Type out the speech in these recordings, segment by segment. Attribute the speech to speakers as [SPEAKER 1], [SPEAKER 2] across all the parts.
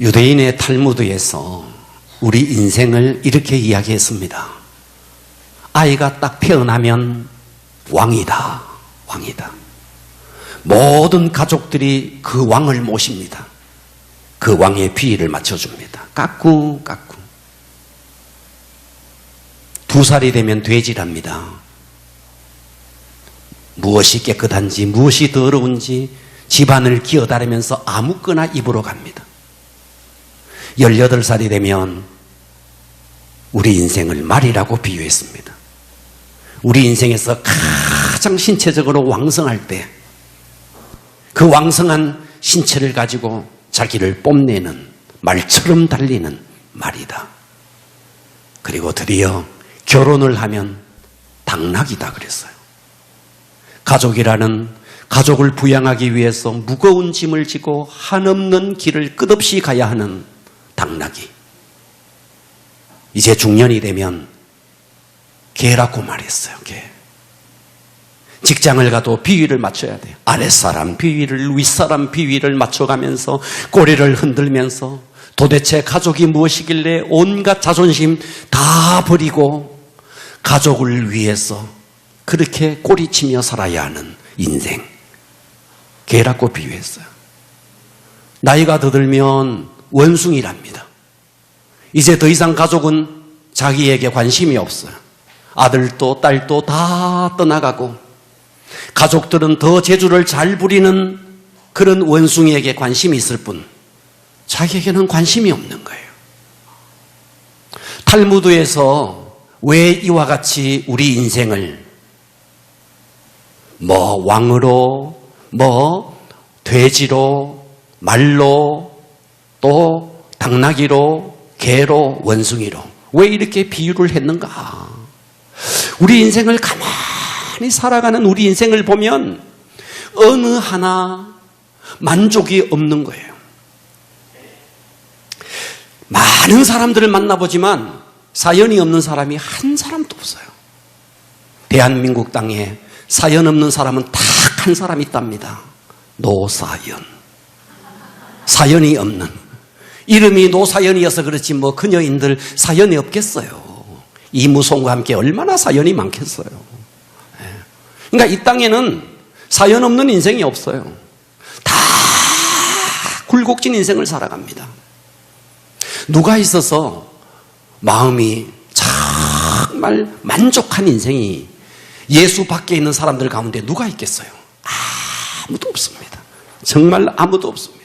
[SPEAKER 1] 유대인의 탈무드에서 우리 인생을 이렇게 이야기했습니다. 아이가 딱 태어나면 왕이다, 왕이다. 모든 가족들이 그 왕을 모십니다. 그 왕의 비위를 맞춰줍니다. 까꿍 까꿍. 2살이 되면 돼지랍니다. 무엇이 깨끗한지 무엇이 더러운지 집안을 기어다니면서 아무거나 입으로 갑니다. 18살이 되면 우리 인생을 말이라고 비유했습니다. 우리 인생에서 가장 신체적으로 왕성할 때 그 왕성한 신체를 가지고 자기를 뽐내는 말처럼 달리는 말이다. 그리고 드디어 결혼을 하면 당나귀다 그랬어요. 가족이라는 가족을 부양하기 위해서 무거운 짐을 지고 한없는 길을 끝없이 가야 하는 당나귀. 이제 중년이 되면 개라고 말했어요. 개. 직장을 가도 비위를 맞춰야 돼요. 아랫사람 비위를 윗사람 비위를 맞춰가면서 꼬리를 흔들면서 도대체 가족이 무엇이길래 온갖 자존심 다 버리고 가족을 위해서 그렇게 꼬리치며 살아야 하는 인생. 개라고 비유했어요. 나이가 더 들면 원숭이랍니다. 이제 더 이상 가족은 자기에게 관심이 없어요. 아들도 딸도 다 떠나가고 가족들은 더 재주를 잘 부리는 그런 원숭이에게 관심이 있을 뿐 자기에게는 관심이 없는 거예요. 탈무드에서 왜 이와 같이 우리 인생을 뭐 왕으로 뭐 돼지로 말로 또 당나귀로 개로 원숭이로 왜 이렇게 비유를 했는가? 우리 인생을 가만히 살아가는 우리 인생을 보면 어느 하나 만족이 없는 거예요. 많은 사람들을 만나보지만 사연이 없는 사람이 한 사람도 없어요. 대한민국 땅에 사연 없는 사람은 딱 한 사람 있답니다. 노사연. 사연이 없는. 이름이 노사연이어서 그렇지 뭐 그녀인들 사연이 없겠어요. 이무송과 함께 얼마나 사연이 많겠어요. 그러니까 이 땅에는 사연 없는 인생이 없어요. 다 굴곡진 인생을 살아갑니다. 누가 있어서 마음이 정말 만족한 인생이 예수 밖에 있는 사람들 가운데 누가 있겠어요? 아무도 없습니다. 정말 아무도 없습니다.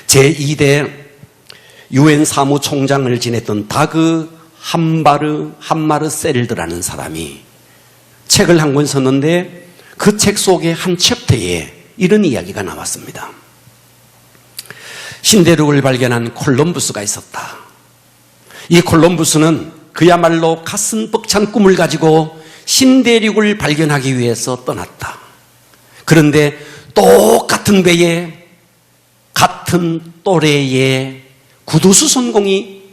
[SPEAKER 1] 제2대 UN 사무총장을 지냈던 다그 함마르셀드라는 사람이 책을 한 권 썼는데 그 책 속의 한 챕터에 이런 이야기가 나왔습니다. 신대륙을 발견한 콜럼부스가 있었다. 이 콜럼부스는 그야말로 가슴 벅찬 꿈을 가지고 신대륙을 발견하기 위해서 떠났다. 그런데 똑같은 배에 같은 또래의 구두수선공이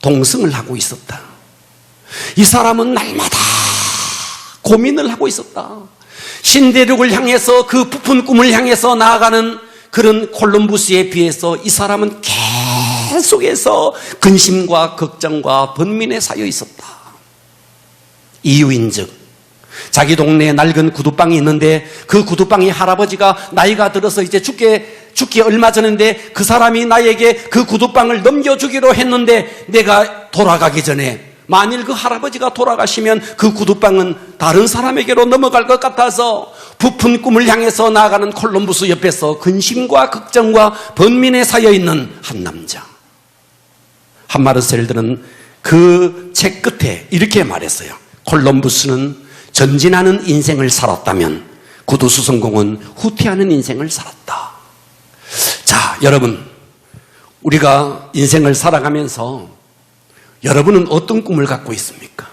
[SPEAKER 1] 동승을 하고 있었다. 이 사람은 날마다 고민을 하고 있었다. 신대륙을 향해서 그 부푼 꿈을 향해서 나아가는 그런 콜럼부스에 비해서 이 사람은 계속해서 근심과 걱정과 번민에 쌓여 있었다. 이유인즉 자기 동네에 낡은 구두방이 있는데 그 구두방이 할아버지가 나이가 들어서 이제 죽기 얼마 전인데 그 사람이 나에게 그 구두방을 넘겨주기로 했는데 내가 돌아가기 전에 만일 그 할아버지가 돌아가시면 그 구두방은 다른 사람에게로 넘어갈 것 같아서 부푼 꿈을 향해서 나아가는 콜럼부스 옆에서 근심과 걱정과 번민에 쌓여있는 한 남자. 함마르셀드는 그 책 끝에 이렇게 말했어요. 콜럼부스는 전진하는 인생을 살았다면 구두수선공은 후퇴하는 인생을 살았다. 자, 여러분, 우리가 인생을 살아가면서 여러분은 어떤 꿈을 갖고 있습니까?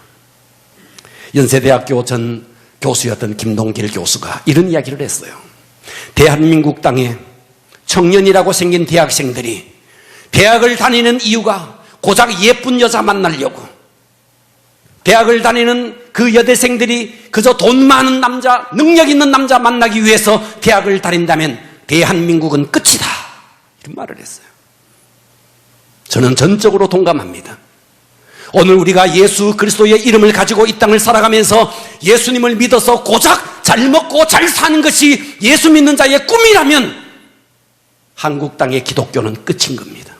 [SPEAKER 1] 연세대학교 전 교수였던 김동길 교수가 이런 이야기를 했어요. 대한민국 땅에 청년이라고 생긴 대학생들이 대학을 다니는 이유가 고작 예쁜 여자 만나려고, 대학을 다니는 그 여대생들이 그저 돈 많은 남자, 능력 있는 남자 만나기 위해서 대학을 다닌다면 대한민국은 끝이다. 그 말을 했어요. 저는 전적으로 동감합니다. 오늘 우리가 예수 그리스도의 이름을 가지고 이 땅을 살아가면서 예수님을 믿어서 고작 잘 먹고 잘 사는 것이 예수 믿는 자의 꿈이라면 한국 땅의 기독교는 끝인 겁니다.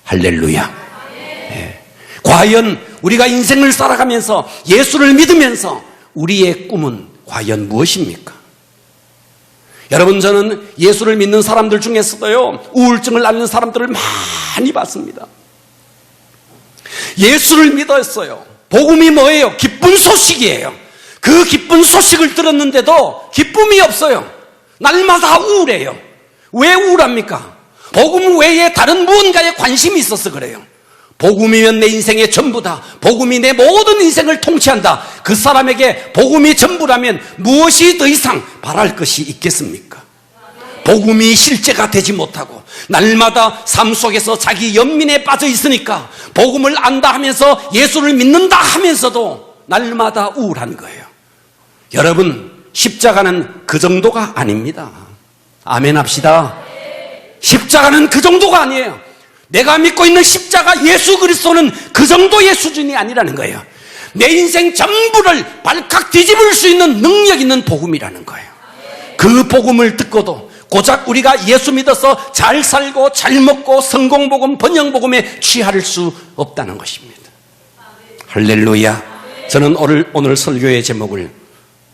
[SPEAKER 1] 할렐루야. 네. 과연 우리가 인생을 살아가면서 예수를 믿으면서 우리의 꿈은 과연 무엇입니까? 여러분, 저는 예수를 믿는 사람들 중에서도요, 우울증을 앓는 사람들을 많이 봤습니다. 예수를 믿었어요. 복음이 뭐예요? 기쁜 소식이에요. 그 기쁜 소식을 들었는데도 기쁨이 없어요. 날마다 우울해요. 왜 우울합니까? 복음 외에 다른 무언가에 관심이 있어서 그래요. 복음이면 내 인생의 전부다. 복음이 내 모든 인생을 통치한다. 그 사람에게 복음이 전부라면 무엇이 더 이상 바랄 것이 있겠습니까? 복음이 실제가 되지 못하고 날마다 삶 속에서 자기 연민에 빠져 있으니까 복음을 안다 하면서 예수를 믿는다 하면서도 날마다 우울한 거예요. 여러분, 십자가는 그 정도가 아닙니다. 아멘 합시다. 십자가는 그 정도가 아니에요. 내가 믿고 있는 십자가 예수 그리스도는 그 정도의 수준이 아니라는 거예요. 내 인생 전부를 발칵 뒤집을 수 있는 능력 있는 복음이라는 거예요. 그 복음을 듣고도 고작 우리가 예수 믿어서 잘 살고 잘 먹고 성공복음, 번영복음에 취할 수 없다는 것입니다. 할렐루야. 저는 오늘 설교의 제목을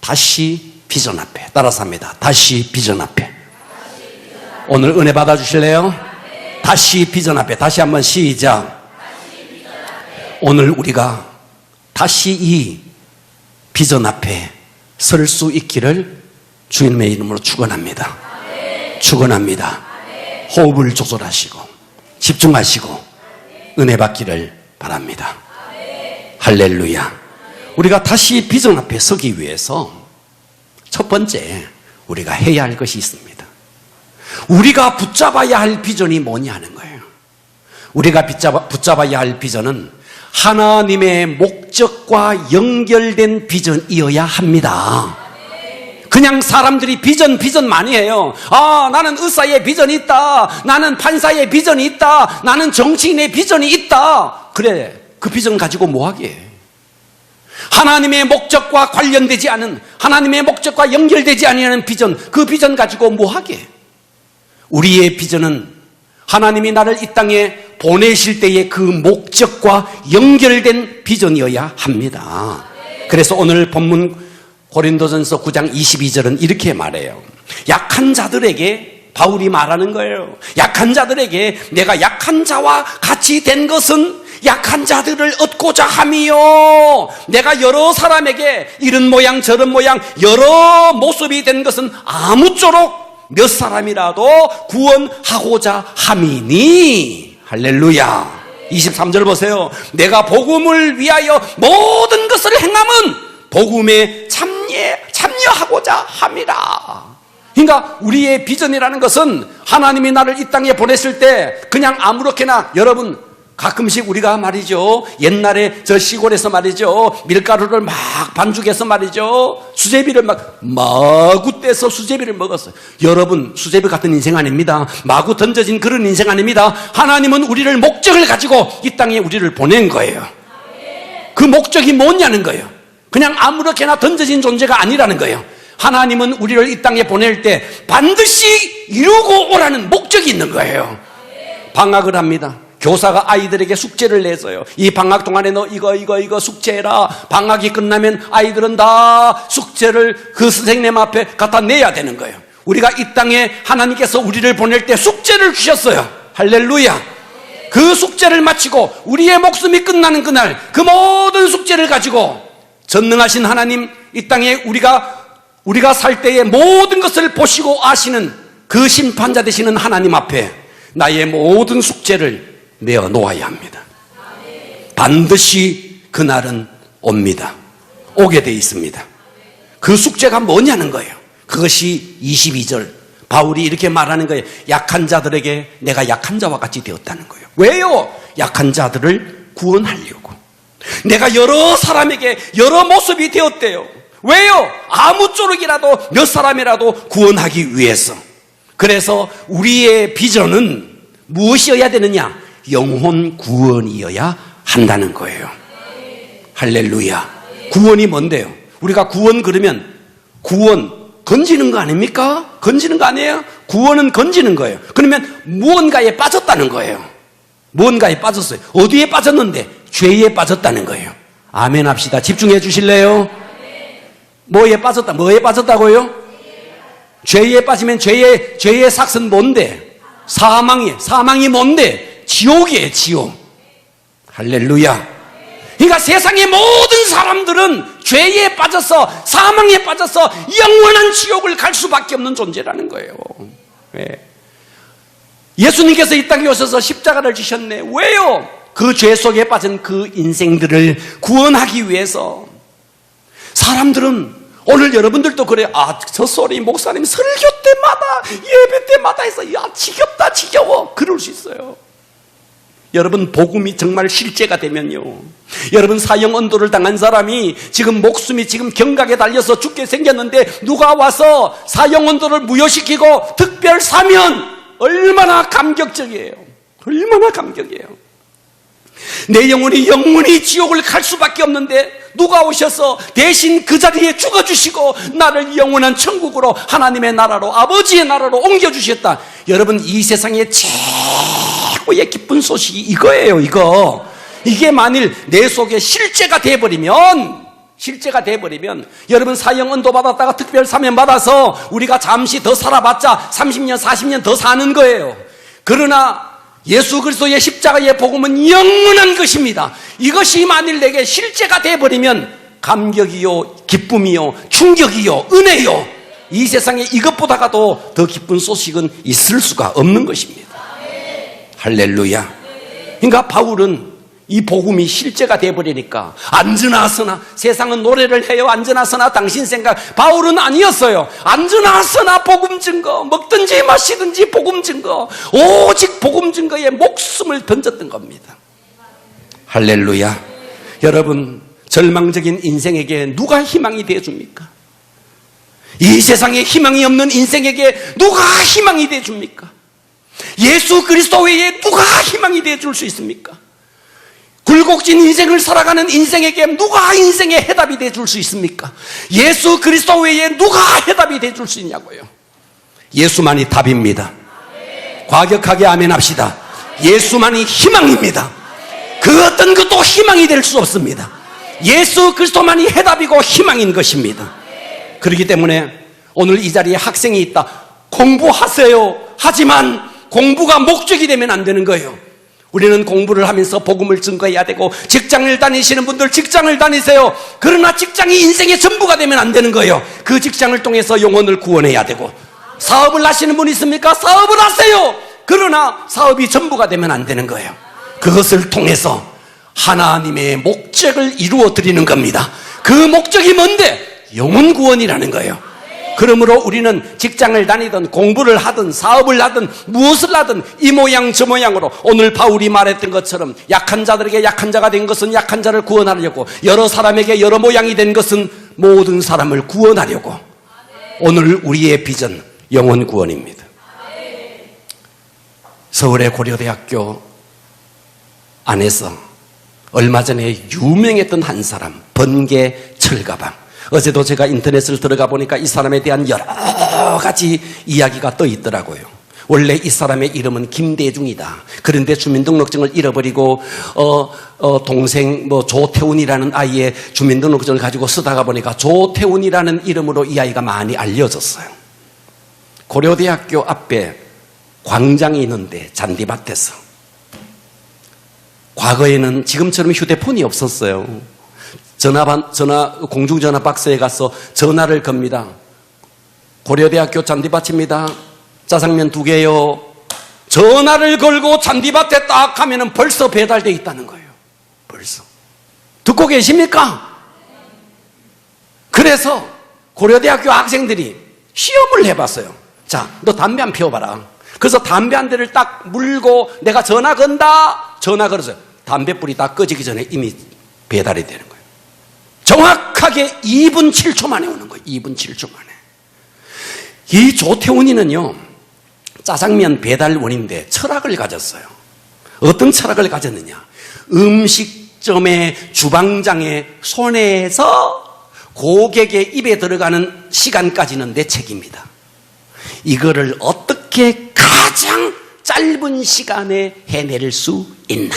[SPEAKER 1] 다시 비전 앞에, 따라서 합니다. 다시 비전 앞에. 오늘 은혜 받아주실래요? 다시 비전 앞에. 다시 한번 시작. 오늘 우리가 다시 이 비전 앞에 설 수 있기를 주님의 이름으로 축원합니다. 축원합니다. 호흡을 조절하시고 집중하시고 은혜 받기를 바랍니다. 할렐루야. 우리가 다시 비전 앞에 서기 위해서 첫 번째 우리가 해야 할 것이 있습니다. 우리가 붙잡아야 할 비전이 뭐냐는 거예요. 우리가 붙잡아야 할 비전은 하나님의 목적과 연결된 비전이어야 합니다. 그냥 사람들이 비전 많이 해요. 아, 나는 의사의 비전이 있다. 나는 판사의 비전이 있다. 나는 정치인의 비전이 있다. 그래, 그 비전 가지고 뭐하게? 하나님의 목적과 관련되지 않은, 하나님의 목적과 연결되지 않는 비전, 그 비전 가지고 뭐하게? 우리의 비전은 하나님이 나를 이 땅에 보내실 때의 그 목적과 연결된 비전이어야 합니다. 그래서 오늘 본문 고린도전서 9장 22절은 이렇게 말해요. 약한 자들에게 바울이 말하는 거예요. 약한 자들에게 내가 약한 자와 같이 된 것은 약한 자들을 얻고자 함이요. 내가 여러 사람에게 이런 모양 저런 모양 여러 모습이 된 것은 아무쪼록 몇 사람이라도 구원하고자 함이니. 할렐루야. 23절 보세요. 내가 복음을 위하여 모든 것을 행함은 복음에 참여하고자 함이라. 그러니까 우리의 비전이라는 것은 하나님이 나를 이 땅에 보냈을 때 그냥 아무렇게나, 여러분 가끔씩 우리가 말이죠, 옛날에 저 시골에서 말이죠, 밀가루를 막 반죽해서 말이죠, 수제비를 막 마구 떼서 수제비를 먹었어요. 여러분, 수제비 같은 인생 아닙니다. 마구 던져진 그런 인생 아닙니다. 하나님은 우리를 목적을 가지고 이 땅에 우리를 보낸 거예요. 그 목적이 뭐냐는 거예요. 그냥 아무렇게나 던져진 존재가 아니라는 거예요. 하나님은 우리를 이 땅에 보낼 때 반드시 이루고 오라는 목적이 있는 거예요. 방학을 합니다. 교사가 아이들에게 숙제를 내서요. 이 방학 동안에 너 이거 숙제해라. 방학이 끝나면 아이들은 다 숙제를 그 선생님 앞에 갖다 내야 되는 거예요. 우리가 이 땅에 하나님께서 우리를 보낼 때 숙제를 주셨어요. 할렐루야. 그 숙제를 마치고 우리의 목숨이 끝나는 그날, 그 모든 숙제를 가지고 전능하신 하나님, 이 땅에 우리가 살 때의 모든 것을 보시고 아시는 그 심판자 되시는 하나님 앞에 나의 모든 숙제를 내어 놓아야 합니다. 반드시 그날은 옵니다. 오게 돼 있습니다. 그 숙제가 뭐냐는 거예요. 그것이 22절 바울이 이렇게 말하는 거예요. 약한 자들에게 내가 약한 자와 같이 되었다는 거예요. 왜요? 약한 자들을 구원하려고. 내가 여러 사람에게 여러 모습이 되었대요. 왜요? 아무쪼록이라도 몇 사람이라도 구원하기 위해서. 그래서 우리의 비전은 무엇이어야 되느냐? 영혼 구원이어야 한다는 거예요. 할렐루야. 구원이 뭔데요? 우리가 구원 그러면 구원 건지는 거 아닙니까? 건지는 거 아니에요? 구원은 건지는 거예요. 그러면 무언가에 빠졌다는 거예요. 무언가에 빠졌어요. 어디에 빠졌는데? 죄에 빠졌다는 거예요. 아멘 합시다. 집중해 주실래요? 뭐에 빠졌다? 뭐에 빠졌다고요? 죄에 빠지면 죄의 삭은 뭔데? 사망이 뭔데? 지옥이에요, 지옥. 할렐루야. 그러니까 세상의 모든 사람들은 죄에 빠져서 사망에 빠져서 영원한 지옥을 갈 수밖에 없는 존재라는 거예요. 네. 예수님께서 이 땅에 오셔서 십자가를 지셨네. 왜요? 그 죄 속에 빠진 그 인생들을 구원하기 위해서. 사람들은 오늘 여러분들도 그래요. 저 소리 목사님 설교 때마다 예배 때마다 해서 지겹다 지겨워 그럴 수 있어요. 여러분 복음이 정말 실제가 되면요, 여러분 사형 언도를 당한 사람이 지금 목숨이 지금 경각에 달려서 죽게 생겼는데 누가 와서 사형 언도를 무효시키고 특별 사면 얼마나 감격적이에요. 얼마나 감격이에요. 내 영혼이 영원히 지옥을 갈 수밖에 없는데 누가 오셔서 대신 그 자리에 죽어주시고 나를 영원한 천국으로 하나님의 나라로 아버지의 나라로 옮겨주셨다. 여러분 이 세상에 최고의 기쁜 소식이 이거예요. 이게 만일 내 속에 실제가 돼버리면 여러분 사형 언도 받았다가 특별 사면 받아서 우리가 잠시 더 살아봤자 30년 40년 더 사는 거예요. 그러나 예수 그리스도의 십자가의 복음은 영원한 것입니다. 이것이 만일 내게 실제가 돼버리면 감격이요, 기쁨이요, 충격이요, 은혜요, 이 세상에 이것보다도 더 기쁜 소식은 있을 수가 없는 것입니다. 할렐루야. 그러니까 바울은 이 복음이 실제가 돼버리니까 앉으나서나, 세상은 노래를 해요. 앉으나서나 당신 생각. 바울은 아니었어요. 앉으나서나 복음 증거, 먹든지 마시든지 복음 증거, 오직 복음 증거에 목숨을 던졌던 겁니다. 할렐루야. 여러분 절망적인 인생에게 누가 희망이 되어줍니까? 이 세상에 희망이 없는 인생에게 누가 희망이 되어줍니까? 예수 그리스도 외에 누가 희망이 되어줄 수 있습니까? 굴곡진 인생을 살아가는 인생에게 누가 인생의 해답이 되어줄 수 있습니까? 예수 그리스도 외에 누가 해답이 되어줄 수 있냐고요. 예수만이 답입니다. 과격하게 아멘 합시다. 예수만이 희망입니다. 그 어떤 것도 희망이 될 수 없습니다. 예수 그리스도만이 해답이고 희망인 것입니다. 그렇기 때문에 오늘 이 자리에 학생이 있다. 공부하세요. 하지만 공부가 목적이 되면 안 되는 거예요. 우리는 공부를 하면서 복음을 증거해야 되고, 직장을 다니시는 분들 직장을 다니세요. 그러나 직장이 인생의 전부가 되면 안 되는 거예요. 그 직장을 통해서 영혼을 구원해야 되고, 사업을 하시는 분 있습니까? 사업을 하세요. 그러나 사업이 전부가 되면 안 되는 거예요. 그것을 통해서 하나님의 목적을 이루어 드리는 겁니다. 그 목적이 뭔데? 영혼 구원이라는 거예요. 그러므로 우리는 직장을 다니든 공부를 하든 사업을 하든 무엇을 하든 이 모양 저 모양으로, 오늘 바울이 말했던 것처럼 약한 자들에게 약한 자가 된 것은 약한 자를 구원하려고, 여러 사람에게 여러 모양이 된 것은 모든 사람을 구원하려고. 오늘 우리의 비전 영혼 구원입니다. 서울의 고려대학교 안에서 얼마 전에 유명했던 한 사람, 번개 철가방. 어제도 제가 인터넷을 들어가 보니까 이 사람에 대한 여러 가지 이야기가 떠 있더라고요. 원래 이 사람의 이름은 김대중이다. 그런데 주민등록증을 잃어버리고 동생 조태훈이라는 아이의 주민등록증을 가지고 쓰다가 보니까 조태훈이라는 이름으로 이 아이가 많이 알려졌어요. 고려대학교 앞에 광장이 있는데 잔디밭에서, 과거에는 지금처럼 휴대폰이 없었어요. 공중전화 박스에 가서 전화를 겁니다. 고려대학교 잔디밭입니다. 짜장면 2개요. 전화를 걸고 잔디밭에 딱 가면은 벌써 배달돼 있다는 거예요. 벌써. 듣고 계십니까? 그래서 고려대학교 학생들이 시험을 해봤어요. 자, 너 담배 한 피워봐라. 그래서 담배 한 대를 딱 물고 내가 전화 건다. 전화 걸어서 담배불이 다 꺼지기 전에 이미 배달이 되는 거예요. 정확하게 2분 7초 만에 오는 거예요. 2분 7초 만에. 이 조태훈이는요, 짜장면 배달원인데 철학을 가졌어요. 어떤 철학을 가졌느냐? 음식점의 주방장의 손에서 고객의 입에 들어가는 시간까지는 내 책임이다. 이거를 어떻게 가장 짧은 시간에 해낼 수 있나?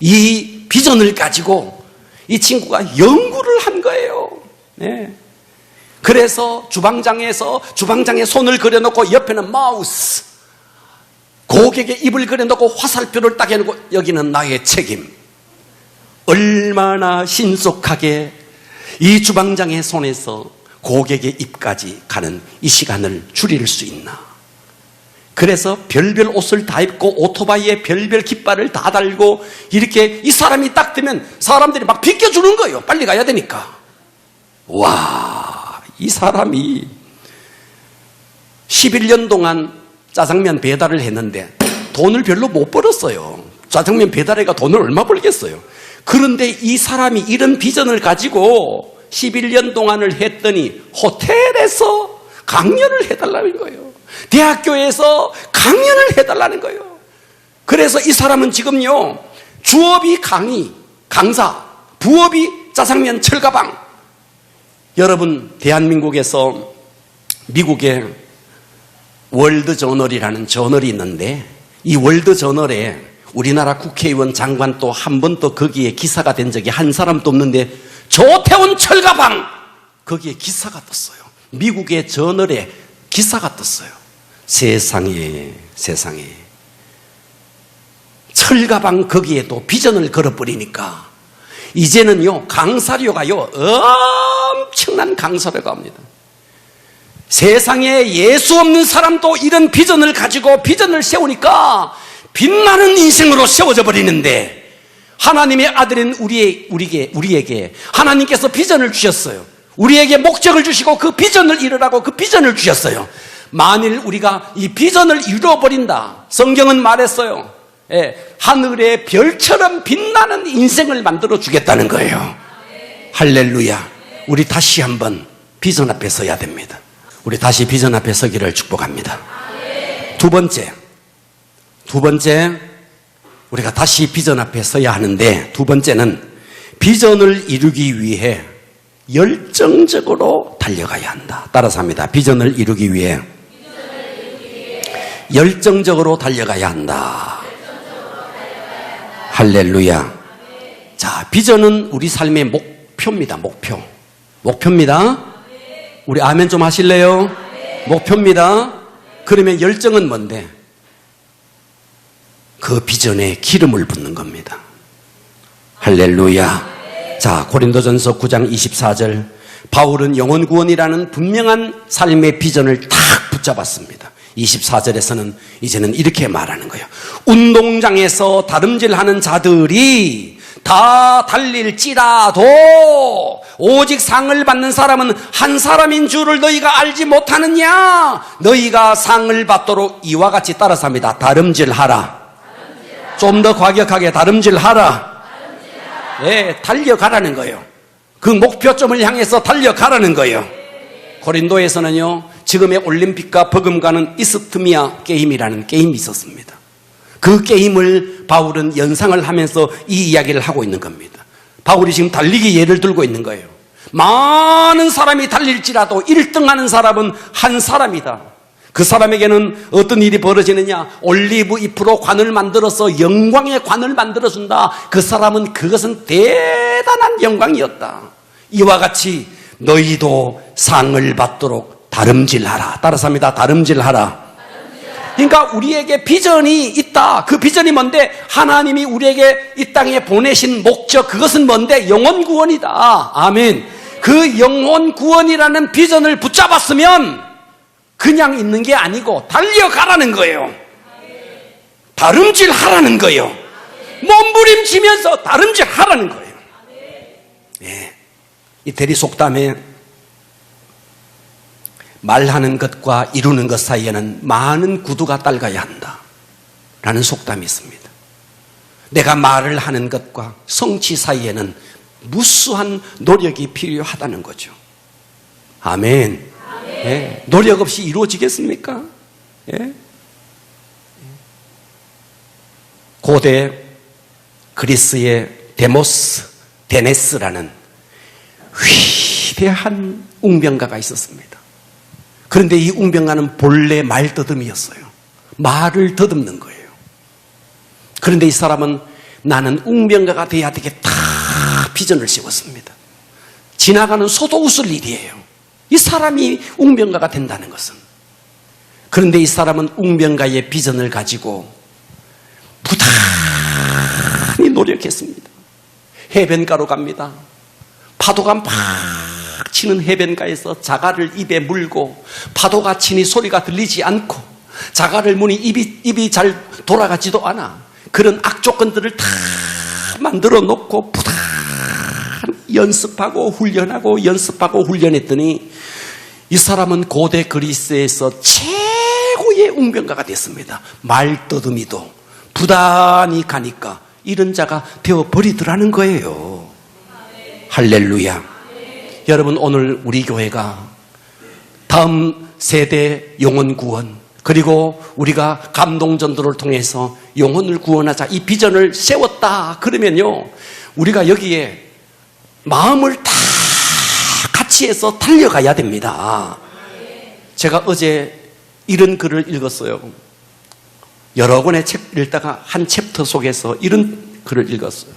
[SPEAKER 1] 이 비전을 가지고 이 친구가 연구를 한 거예요. 네. 그래서 주방장의 손을 그려놓고 옆에는 마우스, 고객의 입을 그려놓고 화살표를 딱 해놓고 여기는 나의 책임. 얼마나 신속하게 이 주방장의 손에서 고객의 입까지 가는 이 시간을 줄일 수 있나. 그래서 별별 옷을 다 입고 오토바이에 별별 깃발을 다 달고 이렇게 이 사람이 딱 되면 사람들이 막 비켜주는 거예요. 빨리 가야 되니까. 와, 이 사람이 11년 동안 짜장면 배달을 했는데 돈을 별로 못 벌었어요. 짜장면 배달해가 돈을 얼마 벌겠어요. 그런데 이 사람이 이런 비전을 가지고 11년 동안을 했더니 호텔에서 강연을 해달라는 거예요. 대학교에서 강연을 해달라는 거예요. 그래서 이 사람은 지금요, 주업이 강사, 부업이 짜장면 철가방. 여러분, 대한민국에서 미국에 월드저널이라는 저널이 있는데 이 월드저널에 우리나라 국회의원 장관 또 한 번도 거기에 기사가 된 적이 한 사람도 없는데 조태훈 철가방 거기에 기사가 떴어요. 미국의 저널에 기사가 떴어요. 세상에 철가방 거기에도 비전을 걸어버리니까 이제는요 강사료가요 엄청난 강사료가 옵니다. 세상에 예수 없는 사람도 이런 비전을 가지고 비전을 세우니까 빛나는 인생으로 세워져 버리는데 하나님의 아들인 우리에게 하나님께서 비전을 주셨어요. 우리에게 목적을 주시고 그 비전을 이루라고 그 비전을 주셨어요. 만일 우리가 이 비전을 이루어버린다. 성경은 말했어요. 하늘의 별처럼 빛나는 인생을 만들어 주겠다는 거예요. 할렐루야. 우리 다시 한번 비전 앞에 서야 됩니다. 우리 다시 비전 앞에 서기를 축복합니다. 두 번째, 우리가 다시 비전 앞에 서야 하는데 두 번째는 비전을 이루기 위해 열정적으로 달려가야 한다. 따라서 합니다. 비전을 이루기 위해 열정적으로 달려가야 한다. 할렐루야. 자, 비전은 우리 삶의 목표입니다. 목표입니다. 우리 아멘 좀 하실래요? 목표입니다. 그러면 열정은 뭔데? 그 비전에 기름을 붓는 겁니다. 할렐루야. 자, 고린도전서 9장 24절. 바울은 영혼 구원이라는 분명한 삶의 비전을 딱 붙잡았습니다. 24절에서는 이제는 이렇게 말하는 거예요. 운동장에서 다름질하는 자들이 다 달릴지라도 오직 상을 받는 사람은 한 사람인 줄을 너희가 알지 못하느냐? 너희가 상을 받도록 이와 같이 따라서 합니다. 다름질하라. 좀 더 과격하게 다름질하라. 네, 달려가라는 거예요. 그 목표점을 향해서 달려가라는 거예요. 고린도에서는요, 지금의 올림픽과 버금가는 이스트미아 게임이라는 게임이 있었습니다. 그 게임을 바울은 연상을 하면서 이 이야기를 하고 있는 겁니다. 바울이 지금 달리기 예를 들고 있는 거예요. 많은 사람이 달릴지라도 1등하는 사람은 한 사람이다. 그 사람에게는 어떤 일이 벌어지느냐? 올리브 잎으로 관을 만들어서 영광의 관을 만들어준다. 그 사람은 그것은 대단한 영광이었다. 이와 같이 너희도 상을 받도록 다름질하라. 따라서 합니다. 다름질하라. 그러니까 우리에게 비전이 있다. 그 비전이 뭔데? 하나님이 우리에게 이 땅에 보내신 목적, 그것은 뭔데? 영혼 구원이다. 아멘. 그 영혼 구원이라는 비전을 붙잡았으면 그냥 있는 게 아니고 달려가라는 거예요. 다름질하라는 거예요. 몸부림치면서 다름질하라는 거예요. 예. 이 대리 속담에 말하는 것과 이루는 것 사이에는 많은 구두가 딸가야 한다 라는 속담이 있습니다. 내가 말을 하는 것과 성취 사이에는 무수한 노력이 필요하다는 거죠. 아멘. 네. 노력 없이 이루어지겠습니까? 예? 고대 그리스의 데네스라는 위대한 웅변가가 있었습니다. 그런데 이 웅변가는 본래 말더듬이었어요. 말을 더듬는 거예요. 그런데 이 사람은 나는 웅변가가 돼야 되겠다 비전을 세웠습니다. 지나가는 소도 웃을 일이에요. 이 사람이 웅변가가 된다는 것은. 그런데 이 사람은 웅변가의 비전을 가지고 부단히 노력했습니다. 해변가로 갑니다. 파도가 막 치는 해변가에서 자갈을 입에 물고 파도가 치니 소리가 들리지 않고 자갈을 무니 입이 잘 돌아가지도 않아. 그런 악조건들을 다 만들어 놓고 부단히 연습하고 훈련했더니 이 사람은 고대 그리스에서 최고의 웅변가가 됐습니다. 말더듬이도 부단히 가니까 이런 자가 되어버리더라는 거예요. 할렐루야. 여러분, 오늘 우리 교회가 다음 세대 영혼 구원, 그리고 우리가 감동전도를 통해서 영혼을 구원하자 이 비전을 세웠다 그러면요, 우리가 여기에 마음을 다 같이 해서 달려가야 됩니다. 제가 어제 이런 글을 읽었어요. 여러 권의 책 읽다가 한 챕터 속에서 이런 글을 읽었어요.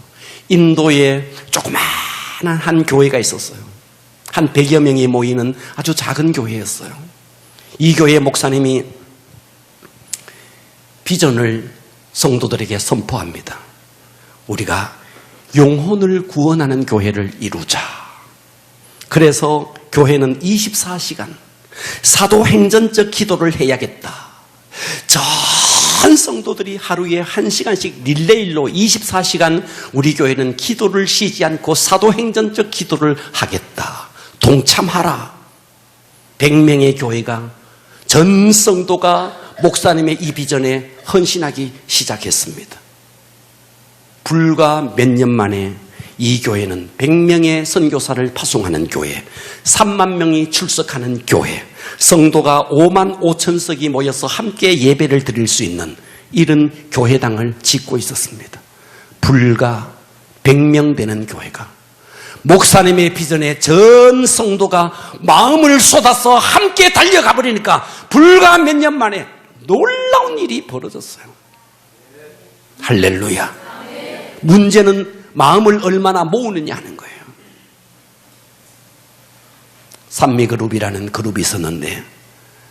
[SPEAKER 1] 인도에 조그마한 한 교회가 있었어요. 한 100여 명이 모이는 아주 작은 교회였어요. 이 교회 목사님이 비전을 성도들에게 선포합니다. 우리가 영혼을 구원하는 교회를 이루자. 그래서 교회는 24시간 사도행전적 기도를 해야겠다. 전 성도들이 하루에 1시간씩 릴레이로 24시간 우리 교회는 기도를 쉬지 않고 사도행전적 기도를 하겠다. 동참하라. 100명의 교회가 전 성도가 목사님의 이 비전에 헌신하기 시작했습니다. 불과 몇 년 만에 이 교회는 100명의 선교사를 파송하는 교회, 3만 명이 출석하는 교회, 성도가 5만 5천석이 모여서 함께 예배를 드릴 수 있는 이런 교회당을 짓고 있었습니다. 불과 100명 되는 교회가 목사님의 비전에 전 성도가 마음을 쏟아서 함께 달려가 버리니까 불과 몇 년 만에 놀라운 일이 벌어졌어요. 할렐루야. 문제는 마음을 얼마나 모으느냐 하는 거예요. 산미그룹이라는 그룹이 있었는데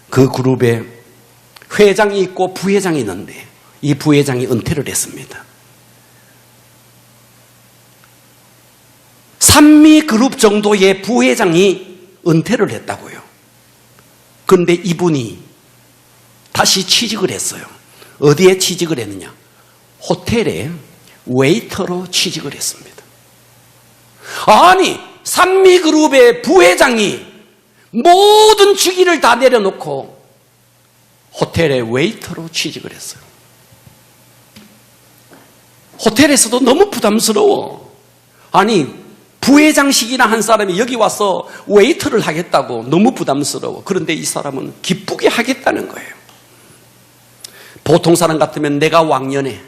[SPEAKER 1] 그 그룹에 회장이 있고 부회장이 있는데 이 부회장이 은퇴를 했습니다. 산미그룹 정도의 부회장이 은퇴를 했다고요. 그런데 이분이 다시 취직을 했어요. 어디에 취직을 했느냐? 호텔에 웨이터로 취직을 했습니다. 아니, 산미그룹의 부회장이 모든 주기를 다 내려놓고 호텔에 웨이터로 취직을 했어요. 호텔에서도 너무 부담스러워. 아니, 부회장식이나 한 사람이 여기 와서 웨이터를 하겠다고 너무 부담스러워. 그런데 이 사람은 기쁘게 하겠다는 거예요. 보통 사람 같으면 내가 왕년에.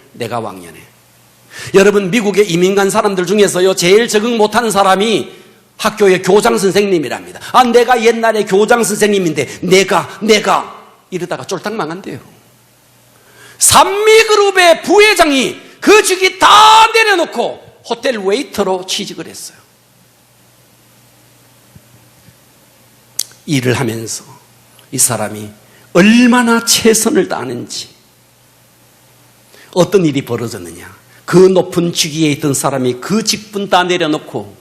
[SPEAKER 1] 여러분, 미국에 이민 간 사람들 중에서요, 제일 적응 못하는 사람이 학교의 교장 선생님이랍니다. 아, 내가 옛날에 교장 선생님인데 내가 이러다가 쫄딱 망한대요. 산미그룹의 부회장이 그 직위 다 내려놓고 호텔 웨이터로 취직을 했어요. 일을 하면서 이 사람이 얼마나 최선을 다하는지, 어떤 일이 벌어졌느냐. 그 높은 직위에 있던 사람이 그 직분 다 내려놓고,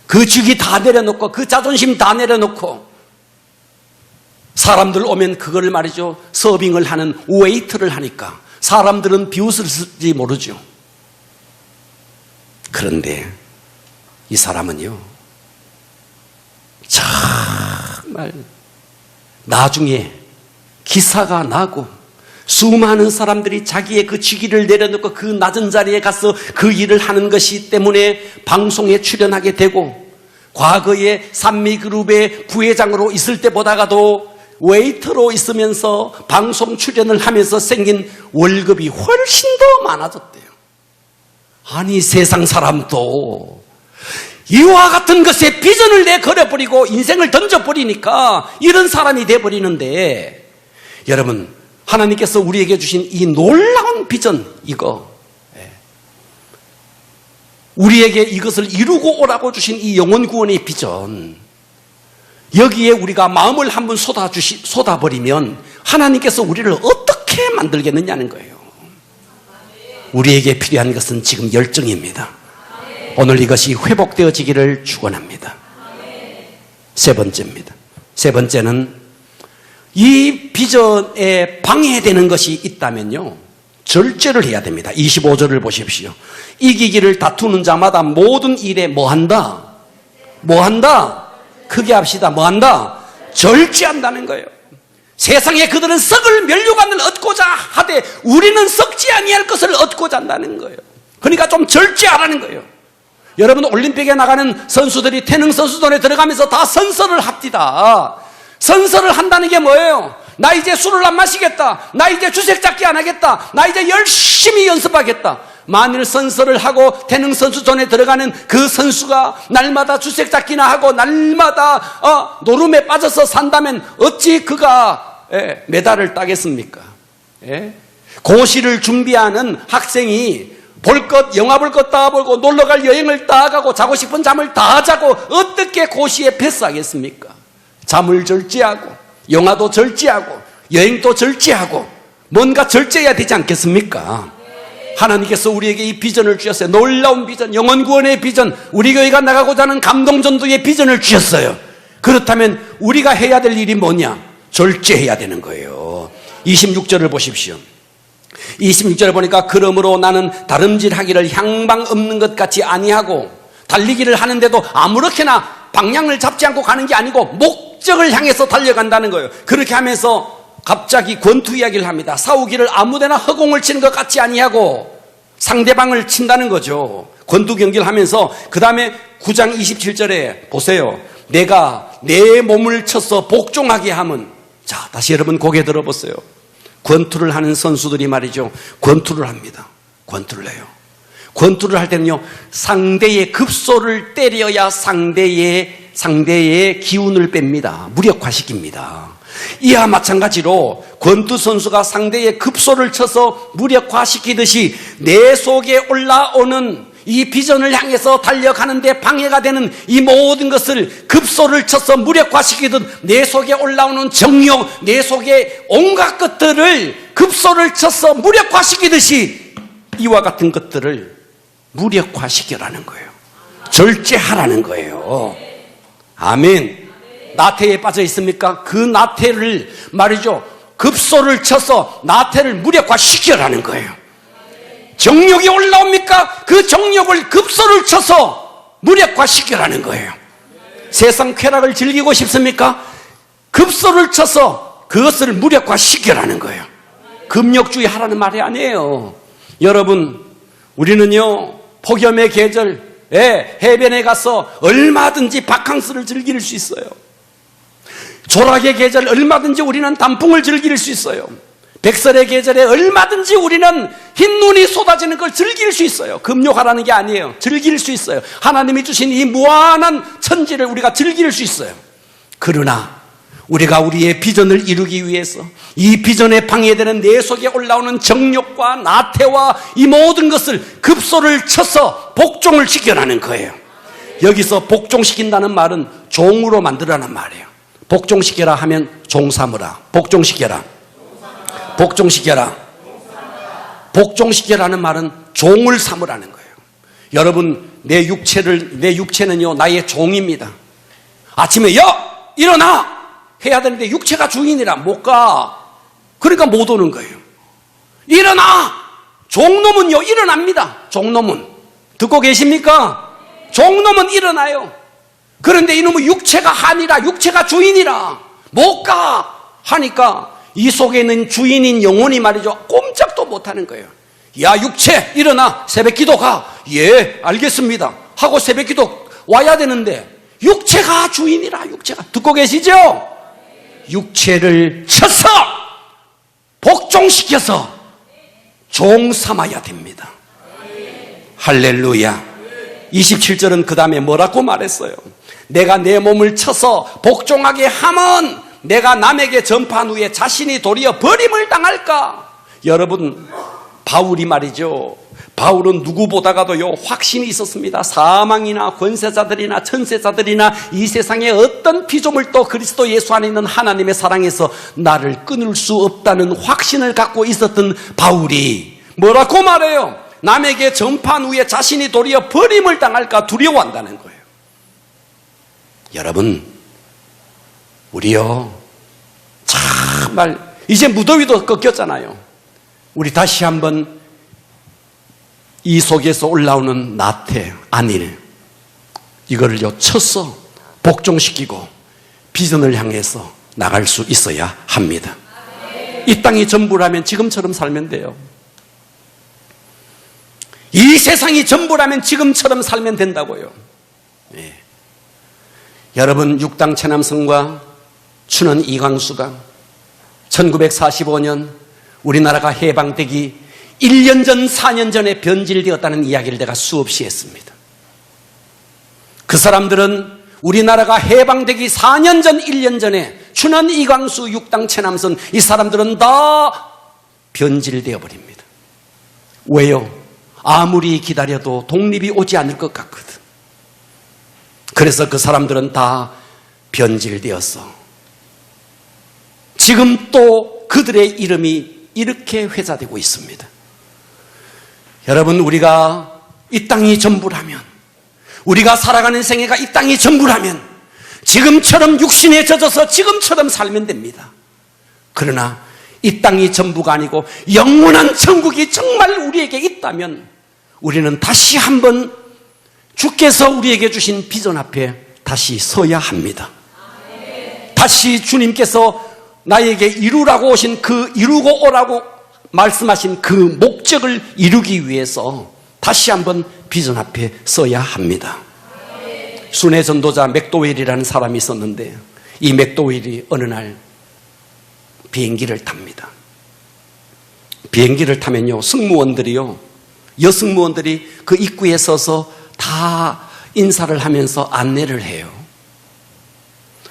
[SPEAKER 1] 그 직위 다 내려놓고, 그 자존심 다 내려놓고, 사람들 오면 그거를 말이죠, 서빙을 하는 웨이터를 하니까 사람들은 비웃을지 모르죠. 그런데 이 사람은요, 정말 나중에 기사가 나고 수많은 사람들이 자기의 그 직위를 내려놓고 그 낮은 자리에 가서 그 일을 하는 것이 때문에 방송에 출연하게 되고, 과거에 산미그룹의 부회장으로 있을 때보다가도 웨이터로 있으면서 방송 출연을 하면서 생긴 월급이 훨씬 더 많아졌대요. 아니, 세상 사람도 이와 같은 것에 비전을 내걸어버리고 인생을 던져버리니까 이런 사람이 돼버리는데, 여러분, 하나님께서 우리에게 주신 이 놀라운 비전, 이거, 우리에게 이것을 이루고 오라고 주신 이 영혼 구원의 비전, 여기에 우리가 마음을 한번 쏟아버리면 하나님께서 우리를 어떻게 만들겠느냐는 거예요. 우리에게 필요한 것은 지금 열정입니다. 오늘 이것이 회복되어지기를 축원합니다. 세 번째입니다. 세 번째는 이 비전에 방해되는 것이 있다면요, 절제를 해야 됩니다. 25절을 보십시오. 이기기를 다투는 자마다 모든 일에 뭐한다? 뭐한다? 크게 합시다. 뭐한다? 절제한다는 거예요. 세상에 그들은 썩을 면류관을 얻고자 하되 우리는 썩지 아니할 것을 얻고자 한다는 거예요. 그러니까 좀 절제하라는 거예요. 여러분, 올림픽에 나가는 선수들이 태능 선수촌에 들어가면서 다 선서를 합디다. 선서를 한다는 게 뭐예요? 나 이제 술을 안 마시겠다. 나 이제 주색 잡기 안 하겠다. 나 이제 열심히 연습하겠다. 만일 선서를 하고 태능 선수촌에 들어가는 그 선수가 날마다 주색 잡기나 하고 날마다 노름에 빠져서 산다면 어찌 그가 메달을 따겠습니까? 고시를 준비하는 학생이 볼 것, 영화 볼 것 다 보고 놀러갈 여행을 다 가고 자고 싶은 잠을 다 자고 어떻게 고시에 패스하겠습니까? 잠을 절제하고 영화도 절제하고 여행도 절제하고 뭔가 절제해야 되지 않겠습니까? 하나님께서 우리에게 이 비전을 주셨어요. 놀라운 비전, 영혼 구원의 비전, 우리 교회가 나가고자 하는 감동전도의 비전을 주셨어요. 그렇다면 우리가 해야 될 일이 뭐냐? 절제해야 되는 거예요. 26절을 보십시오. 26절을 보니까 그러므로 나는 다름질하기를 향방 없는 것 같이 아니하고, 달리기를 하는데도 아무렇게나 방향을 잡지 않고 가는 게 아니고 목적을 향해서 달려간다는 거예요. 그렇게 하면서 갑자기 권투 이야기를 합니다. 싸우기를 아무데나 허공을 치는 것 같지 아니하고 상대방을 친다는 거죠. 권투 경기를 하면서 그 다음에 9장 27절에 보세요. 내가 내 몸을 쳐서 복종하게 하면, 자, 다시 여러분 고개 들어보세요. 권투를 하는 선수들이 말이죠, 권투를 합니다. 권투를 해요. 권투를 할 때는요, 상대의 급소를 때려야 상대의 기운을 뺍니다. 무력화시킵니다. 이와 마찬가지로 권투 선수가 상대의 급소를 쳐서 무력화시키듯이 내 속에 올라오는 이 비전을 향해서 달려가는데 방해가 되는 이 모든 것을 급소를 쳐서 무력화시키듯 내 속에 올라오는 정욕, 내 속에 온갖 것들을 급소를 쳐서 무력화시키듯이 이와 같은 것들을 무력화시키라는 거예요. 절제하라는 거예요. 아멘. 나태에 빠져 있습니까? 그 나태를 말이죠, 급소를 쳐서 나태를 무력화시키라는 거예요. 정욕이 올라옵니까? 그 정욕을 급소를 쳐서 무력화시키라는 거예요. 세상 쾌락을 즐기고 싶습니까? 급소를 쳐서 그것을 무력화시키라는 거예요. 금욕주의 하라는 말이 아니에요. 여러분, 우리는요, 폭염의 계절, 해변에 가서 얼마든지 바캉스를 즐길 수 있어요. 조락의 계절 얼마든지 우리는 단풍을 즐길 수 있어요. 백설의 계절에 얼마든지 우리는 흰눈이 쏟아지는 걸 즐길 수 있어요. 금욕하라는 게 아니에요. 즐길 수 있어요. 하나님이 주신 이 무한한 천지를 우리가 즐길 수 있어요. 그러나 우리가 우리의 비전을 이루기 위해서 이 비전에 방해되는 내 속에 올라오는 정욕과 나태와 이 모든 것을 급소를 쳐서 복종을 시켜라는 거예요. 여기서 복종시킨다는 말은 종으로 만들라는 말이에요. 복종시켜라 하면 종 삼으라. 복종시켜라. 복종시켜라. 복종시켜라는 말은 종을 삼으라는 거예요. 여러분, 내 육체는요, 나의 종입니다. 아침에 일어나! 해야 되는데 육체가 주인이라 못 가. 그러니까 못 오는 거예요. 일어나! 종놈은요, 일어납니다. 종놈은. 듣고 계십니까? 종놈은 일어나요. 그런데 이놈은 육체가 한이라, 육체가 주인이라 못 가 하니까 이 속에 있는 주인인 영혼이 말이죠, 꼼짝도 못하는 거예요. 야, 육체 일어나, 새벽기도 가. 예, 알겠습니다 하고 새벽기도 와야 되는데 육체가 주인이라. 육체가. 듣고 계시죠? 육체를 쳐서 복종시켜서 종 삼아야 됩니다. 할렐루야. 27절은 그 다음에 뭐라고 말했어요? 내가 내 몸을 쳐서 복종하게 하면 내가 남에게 전파한 후에 자신이 도리어 버림을 당할까? 여러분, 바울이 말이죠. 바울은 누구보다가도요 확신이 있었습니다. 사망이나 권세자들이나 천세자들이나 이 세상의 어떤 피조물도 그리스도 예수 안에 있는 하나님의 사랑에서 나를 끊을 수 없다는 확신을 갖고 있었던 바울이 뭐라고 말해요? 남에게 전파한 후에 자신이 도리어 버림을 당할까 두려워한다는 거예요. 여러분, 우리요 정말 이제 무더위도 꺾였잖아요. 우리 다시 한번 이 속에서 올라오는 나태, 안일, 이거를요 쳐서 복종시키고 비전을 향해서 나갈 수 있어야 합니다. 이 땅이 전부라면 지금처럼 살면 돼요. 이 세상이 전부라면 지금처럼 살면 된다고요. 예. 여러분, 육당 최남성과 춘원 이광수가 1945년 우리나라가 해방되기 1년 전, 4년 전에 변질되었다는 이야기를 내가 수없이 했습니다. 그 사람들은 우리나라가 해방되기 4년 전, 1년 전에 춘원, 이광수, 육당, 최남선 이 사람들은 다 변질되어 버립니다. 왜요? 아무리 기다려도 독립이 오지 않을 것 같거든. 그래서 그 사람들은 다 변질되었어. 지금 또 그들의 이름이 이렇게 회자되고 있습니다. 여러분, 우리가 이 땅이 전부라면, 우리가 살아가는 생애가 이 땅이 전부라면 지금처럼 육신에 젖어서 지금처럼 살면 됩니다. 그러나 이 땅이 전부가 아니고 영원한 천국이 정말 우리에게 있다면 우리는 다시 한번 주께서 우리에게 주신 비전 앞에 다시 서야 합니다. 다시 주님께서 나에게 이루라고 오신 그 이루고 오라고 말씀하신 그 목적을 이루기 위해서 다시 한번 비전 앞에 서야 합니다. 순회 전도자 맥도웰이라는 사람이 있었는데 이 맥도웰이 어느 날 비행기를 탑니다. 비행기를 타면요 승무원들이요 여승무원들이 그 입구에 서서 다 인사를 하면서 안내를 해요.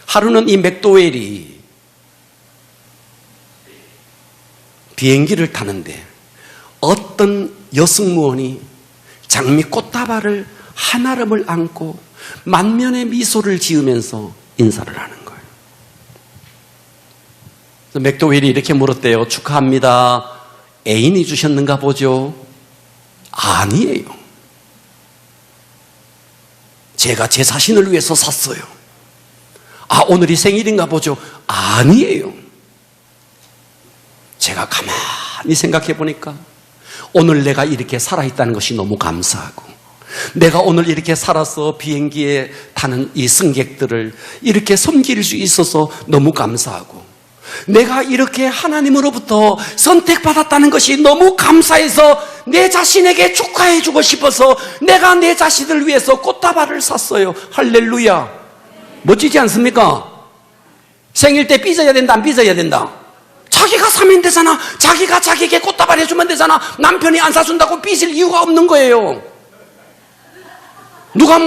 [SPEAKER 1] 하루는 이 맥도웰이 비행기를 타는데 어떤 여승무원이 장미 꽃다발을 한아름을 안고 만면의 미소를 지으면서 인사를 하는 거예요. 맥도웰이 이렇게 물었대요. 축하합니다. 애인이 주셨는가 보죠? 아니에요. 제가 제 자신을 위해서 샀어요. 아, 오늘이 생일인가 보죠? 아니에요. 제가 가만히 생각해 보니까 오늘 내가 이렇게 살아있다는 것이 너무 감사하고 내가 오늘 이렇게 살아서 비행기에 타는 이 승객들을 이렇게 섬길 수 있어서 너무 감사하고 내가 이렇게 하나님으로부터 선택받았다는 것이 너무 감사해서 내 자신에게 축하해 주고 싶어서 내가 내 자신을 위해서 꽃다발을 샀어요. 할렐루야. 멋지지 않습니까? 생일 때 삐져야 된다, 안 삐져야 된다? 자기가 사면 되잖아. 자기가 자기에게 꽃다발 해주면 되잖아. 남편이 안 사준다고 삐질 이유가 없는 거예요. 누가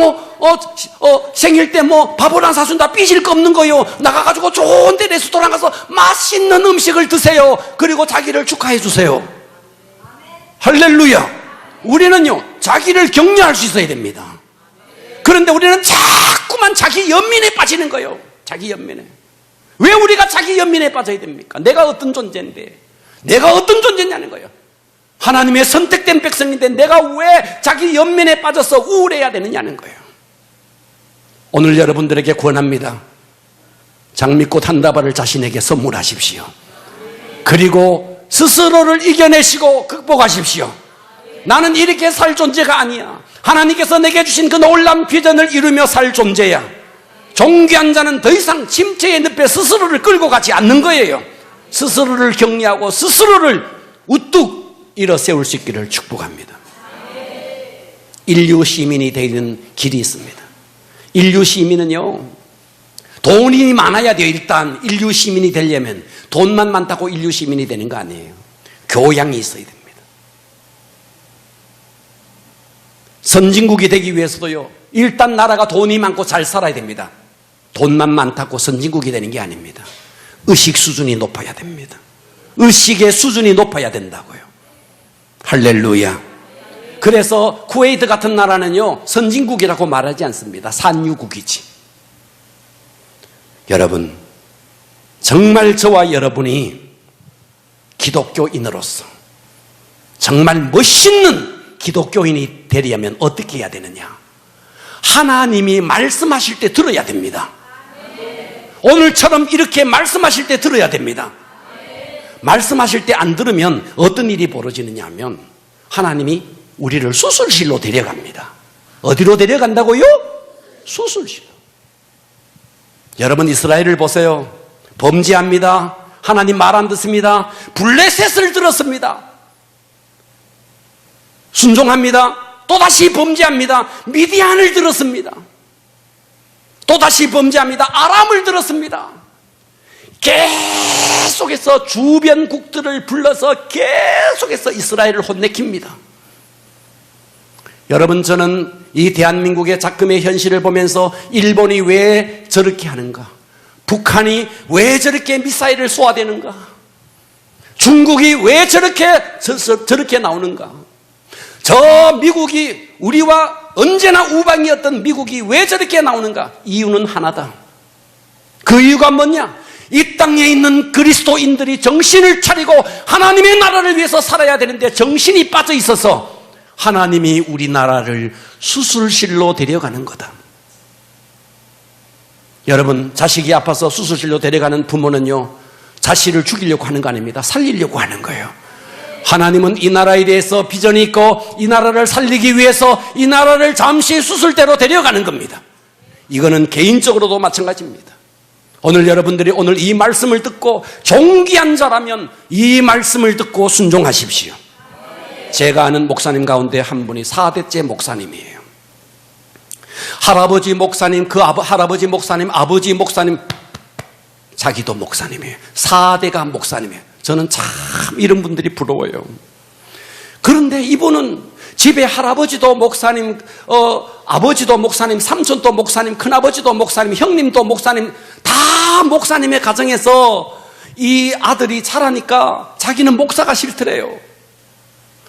[SPEAKER 1] 생일 때 밥을 안 사준다 삐질 거 없는 거예요. 나가가지고 좋은 데 레스토랑 가서 맛있는 음식을 드세요. 그리고 자기를 축하해 주세요. 할렐루야. 우리는요 자기를 격려할 수 있어야 됩니다. 그런데 우리는 자꾸만 자기 연민에 빠지는 거예요. 자기 연민에. 왜 우리가 자기 연민에 빠져야 됩니까? 내가 어떤 존재인데, 내가 어떤 존재냐는 거예요. 하나님의 선택된 백성인데 내가 왜 자기 연민에 빠져서 우울해야 되느냐는 거예요. 오늘 여러분들에게 권합니다. 장미꽃 한 다발을 자신에게 선물하십시오. 그리고 스스로를 이겨내시고 극복하십시오. 나는 이렇게 살 존재가 아니야. 하나님께서 내게 주신 그 놀라운 비전을 이루며 살 존재야. 존귀한 자는 더 이상 침체의 늪에 스스로를 끌고 가지 않는 거예요. 스스로를 격려하고 스스로를 우뚝 일어 세울 수 있기를 축복합니다. 인류 시민이 되는 길이 있습니다. 인류 시민은요 돈이 많아야 돼요. 일단 인류 시민이 되려면 돈만 많다고 인류 시민이 되는 거 아니에요. 교양이 있어야 됩니다. 선진국이 되기 위해서도요, 일단 나라가 돈이 많고 잘 살아야 됩니다. 돈만 많다고 선진국이 되는 게 아닙니다. 의식 수준이 높아야 됩니다. 의식의 수준이 높아야 된다고요. 할렐루야. 그래서 쿠웨이트 같은 나라는요, 선진국이라고 말하지 않습니다. 산유국이지. 여러분, 정말 저와 여러분이 기독교인으로서 정말 멋있는 기독교인이 되려면 어떻게 해야 되느냐? 하나님이 말씀하실 때 들어야 됩니다. 오늘처럼 이렇게 말씀하실 때 들어야 됩니다. 말씀하실 때 안 들으면 어떤 일이 벌어지느냐 하면 하나님이 우리를 수술실로 데려갑니다. 어디로 데려간다고요? 수술실로. 여러분, 이스라엘을 보세요. 범죄합니다. 하나님 말 안 듣습니다. 블레셋을 들었습니다. 순종합니다. 또다시 범죄합니다. 미디안을 들었습니다. 또다시 범죄합니다. 아람을 들었습니다. 계속해서 주변국들을 불러서 계속해서 이스라엘을 혼내킵니다. 여러분, 저는 이 대한민국의 작금의 현실을 보면서 일본이 왜 저렇게 하는가? 북한이 왜 저렇게 미사일을 쏘아대는가? 중국이 왜 저렇게 나오는가? 저 미국이 우리와 언제나 우방이었던 미국이 왜 저렇게 나오는가? 이유는 하나다. 그 이유가 뭐냐? 이 땅에 있는 그리스도인들이 정신을 차리고 하나님의 나라를 위해서 살아야 되는데 정신이 빠져 있어서 하나님이 우리나라를 수술실로 데려가는 거다. 여러분, 자식이 아파서 수술실로 데려가는 부모는요, 자식을 죽이려고 하는 거 아닙니다. 살리려고 하는 거예요. 하나님은 이 나라에 대해서 비전이 있고 이 나라를 살리기 위해서 이 나라를 잠시 수술대로 데려가는 겁니다. 이거는 개인적으로도 마찬가지입니다. 오늘 여러분들이 오늘 이 말씀을 듣고 존귀한 자라면 이 말씀을 듣고 순종하십시오. 제가 아는 목사님 가운데 한 분이 4대째 목사님이에요. 할아버지 목사님, 할아버지 목사님, 아버지 목사님, 자기도 목사님이에요. 4대가 목사님이에요. 저는 참 이런 분들이 부러워요. 그런데 이분은 집에 할아버지도 목사님, 아버지도 목사님, 삼촌도 목사님, 큰아버지도 목사님, 형님도 목사님, 다 목사님의 가정에서 이 아들이 자라니까 자기는 목사가 싫더래요.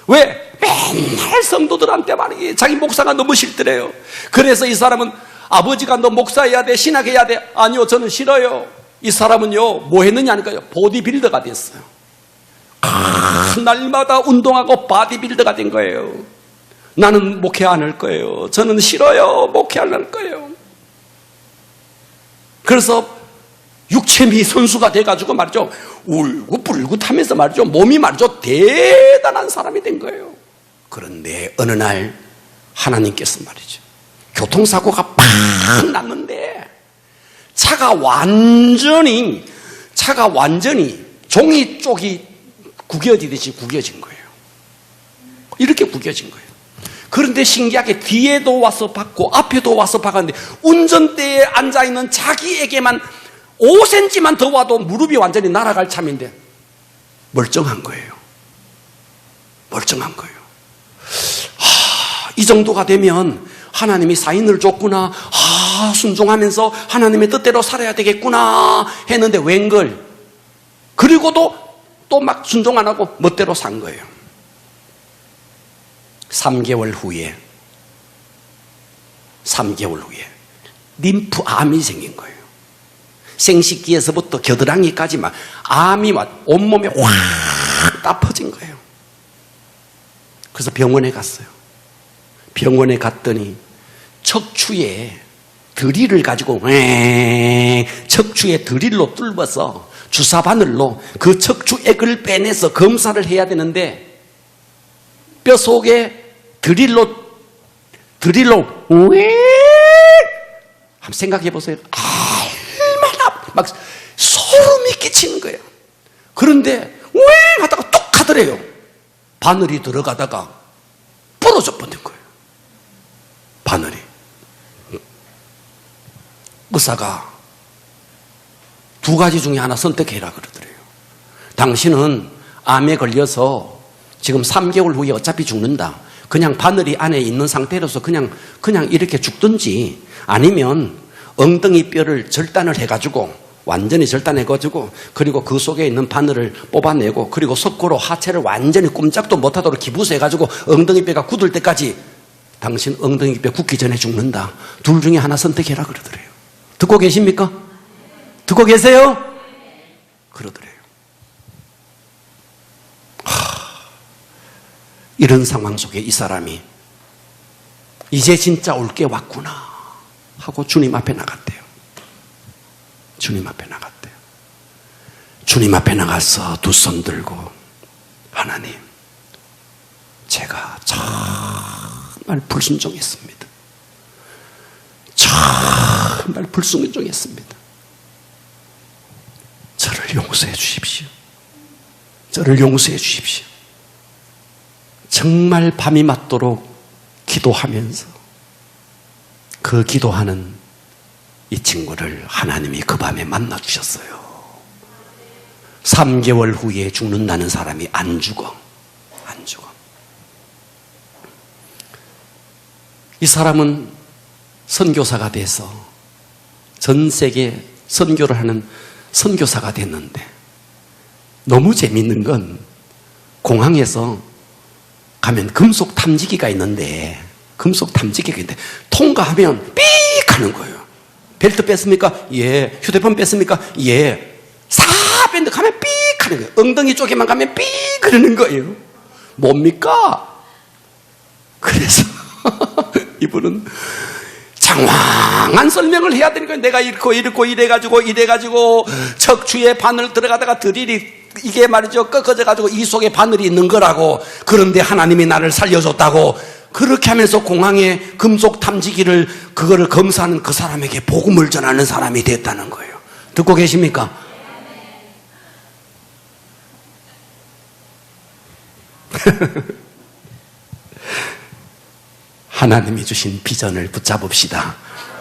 [SPEAKER 1] 왜? 맨날 성도들한테 말이에요. 자기 목사가 너무 싫더래요. 그래서 이 사람은 아버지가 너 목사해야 돼, 신학해야 돼. 아니요, 저는 싫어요. 이 사람은요, 뭐 했느냐 하니까요, 보디빌더가 됐어요. 날마다 운동하고 바디빌더가 된 거예요. 나는 목회 안 할 거예요. 저는 싫어요. 목회 안 할 거예요. 그래서 육체미 선수가 돼가지고 말이죠, 울긋불긋하면서 말이죠, 몸이 말이죠, 대단한 사람이 된 거예요. 그런데 어느 날 하나님께서 말이죠, 교통사고가 팍 났는데 차가 완전히 종이 쪽이 구겨지듯이 구겨진 거예요. 이렇게 구겨진 거예요. 그런데 신기하게 뒤에도 와서 박고 앞에도 와서 박았는데 운전대에 앉아있는 자기에게만 5cm만 더 와도 무릎이 완전히 날아갈 참인데 멀쩡한 거예요. 멀쩡한 거예요. 이 정도가 되면 하나님이 사인을 줬구나, 순종하면서 하나님의 뜻대로 살아야 되겠구나 했는데 웬걸, 그리고도 또 막 순종 안 하고 멋대로 산 거예요. 3개월 후에 림프암이 생긴 거예요. 생식기에서부터 겨드랑이까지 막 암이 막 온몸에 확 다 퍼진 거예요. 그래서 병원에 갔어요. 병원에 갔더니 척추에 드릴을 가지고 척추에 드릴로 뚫어서 주사바늘로 그 척추액을 빼내서 검사를 해야 되는데 뼈 속에 드릴로 한번 생각해 보세요. 얼마나 막 소름이 끼치는 거예요. 그런데 하다가 뚝 하더래요. 바늘이 들어가다가 부러져 버린 거예요. 바늘이. 의사가 두 가지 중에 하나 선택해라 그러더래요. 당신은 암에 걸려서 지금 3개월 후에 어차피 죽는다. 그냥 바늘이 안에 있는 상태로서 그냥 이렇게 죽든지, 아니면 엉덩이 뼈를 절단을 해가지고, 완전히 절단해가지고, 그리고 그 속에 있는 바늘을 뽑아내고, 그리고 석고로 하체를 완전히 꼼짝도 못하도록 기부수해가지고 엉덩이 뼈가 굳을 때까지 당신 엉덩이 뼈 굳기 전에 죽는다. 둘 중에 하나 선택해라 그러더래요. 듣고 계십니까? 듣고 계세요? 그러더래요. 이런 상황 속에 이 사람이 이제 진짜 올 게 왔구나 하고 주님 앞에 나갔대요. 주님 앞에 나갔대요. 주님 앞에 나가서 두 손 들고, 하나님, 제가 정말 불순종했습니다. 정말 불순종했습니다. 저를 용서해 주십시오. 저를 용서해 주십시오. 정말 밤이 맞도록 기도하면서 그 기도하는 이 친구를 하나님이 그 밤에 만나 주셨어요. 3개월 후에 죽는다는 사람이 안 죽어. 안 죽어. 이 사람은 선교사가 돼서 전 세계 선교를 하는 선교사가 됐는데, 너무 재밌는 건 공항에서 가면 금속 탐지기가 있는데, 통과하면 삑 하는 거예요. 벨트 뺐습니까? 예. 휴대폰 뺐습니까? 예. 사 뺐는데 가면 삑 하는 거예요. 엉덩이 쪽에만 가면 삑 그러는 거예요. 뭡니까? 그래서 이분은 장황한 설명을 해야 되는 거예요. 내가 이래가지고 척추에 바늘 들어가다가 드릴이 이게 말이죠, 꺾어져가지고 이 속에 바늘이 있는 거라고. 그런데 하나님이 나를 살려줬다고. 그렇게 하면서 공항에 금속 탐지기를 그거를 검사하는 그 사람에게 복음을 전하는 사람이 됐다는 거예요. 듣고 계십니까? 하나님이 주신 비전을 붙잡읍시다.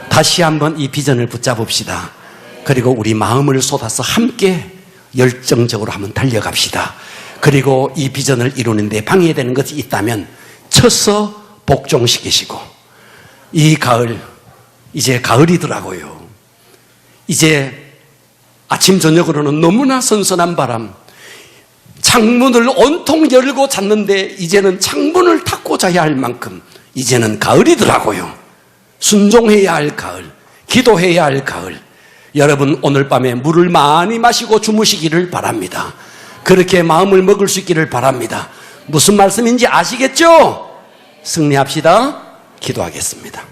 [SPEAKER 1] 다시 한번 이 비전을 붙잡읍시다. 그리고 우리 마음을 쏟아서 함께 열정적으로 한번 달려갑시다. 그리고 이 비전을 이루는데 방해되는 것이 있다면 쳐서 복종시키시고, 이 가을, 이제 가을이더라고요. 이제 아침 저녁으로는 너무나 선선한 바람, 창문을 온통 열고 잤는데 이제는 창문을 닫고 자야 할 만큼 이제는 가을이더라고요. 순종해야 할 가을, 기도해야 할 가을. 여러분, 오늘 밤에 물을 많이 마시고 주무시기를 바랍니다. 그렇게 마음을 먹을 수 있기를 바랍니다. 무슨 말씀인지 아시겠죠? 승리합시다. 기도하겠습니다.